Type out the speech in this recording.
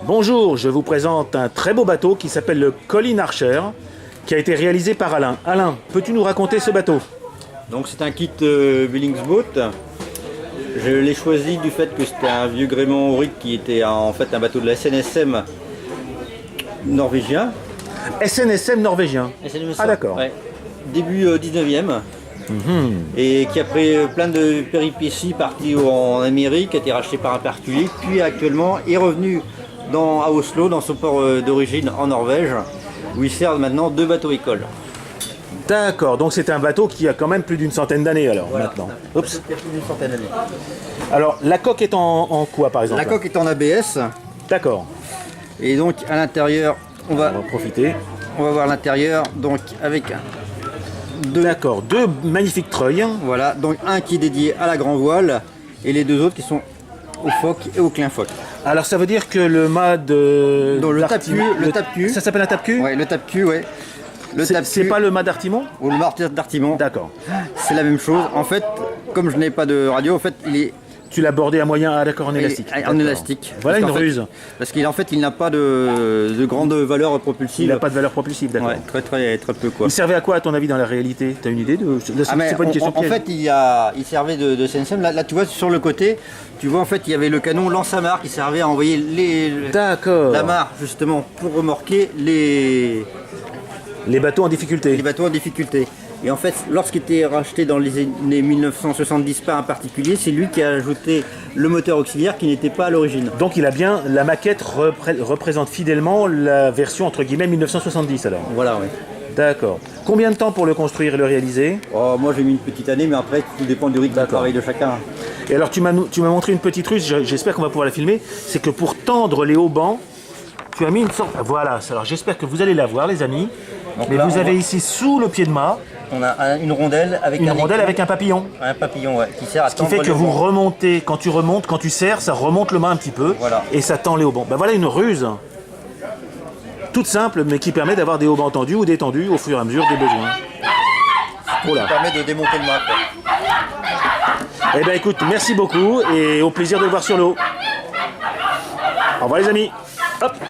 Bonjour, je vous présente un très beau bateau qui s'appelle le Colin Archer, qui a été réalisé par Alain. Alain, peux-tu nous raconter ce bateau? Donc c'est un kit Billingsboat. Je l'ai choisi du fait que c'était un vieux gréement aurique qui était en fait un bateau de la SNSM norvégien. SNSM norvégien. Ah d'accord. Ouais. Début 19e. Et qui après plein de péripéties parti en Amérique, a été racheté par un particulier, puis actuellement est revenu à Oslo, dans son port d'origine en Norvège, où il sert maintenant 2 bateaux-écoles. D'accord, donc c'est un bateau qui a quand même plus d'une centaine d'années alors Voilà, maintenant. Oups. Plus d'une centaine d'années. Alors la coque est en quoi par exemple? La coque est en ABS, D'accord, et donc à l'intérieur, on va profiter. on va voir l'intérieur, donc avec D'accord, deux magnifiques treuils. voilà, donc un qui est dédié à la grand voile, et les 2 autres qui sont au phoque et au clin phoque. Alors ça veut dire que le mât de... Donc le tape-cul. Ça s'appelle un tape-cul? Ouais, le tape-cul, ouais. C'est pas le mât d'Artimon? Ou le martyr d'Artimon. D'accord. C'est la même chose. En fait, comme je n'ai pas de radio, en fait, il est Tu l'as bordé à moyen, ah d'accord, en élastique. en D'accord. élastique. Voilà une ruse. Parce qu'en fait, il n'a pas de grande valeur propulsive. Il n'a pas de valeur propulsive, d'accord. Ouais, très peu quoi. Il servait à quoi à ton avis dans la réalité? Tu as une idée de... Ah, mais C'est pas une question en piège. fait, il servait de SNSM. Là, tu vois, sur le côté, tu vois, en fait, il y avait le canon lance-amarre qui servait à envoyer D'accord. l'amarre, justement, pour remorquer les bateaux en difficulté. bateaux en difficulté. Et en fait, lorsqu'il était racheté dans les années 1970 par un particulier, c'est lui qui a ajouté le moteur auxiliaire qui n'était pas à l'origine. Donc il a bien... La maquette représente fidèlement la version entre guillemets 1970 alors. Voilà, oui. D'accord. Combien de temps pour le construire et le réaliser? Oh, moi j'ai mis une petite année, mais après tout dépend du rythme de travail de chacun. Et alors tu m'as montré une petite ruse, j'espère qu'on va pouvoir la filmer, c'est que pour tendre les haubans, tu as mis une sorte... Voilà, alors j'espère que vous allez la voir les amis. Donc mais là, vous avez ici sous le pied de mât on a une rondelle avec un papillon. Un papillon, ouais, qui sert à Ce qui fait que vous remontez, quand tu serres, ça remonte le mât un petit peu, voilà. Et ça tend les haubans. Ben voilà une ruse toute simple, mais qui permet d'avoir des haubans tendus ou détendus au fur et à mesure des besoins. Oh là. Ça permet de démonter le mât. Eh bien écoute, merci beaucoup et au plaisir de le voir sur l'eau. Au revoir les amis. Hop.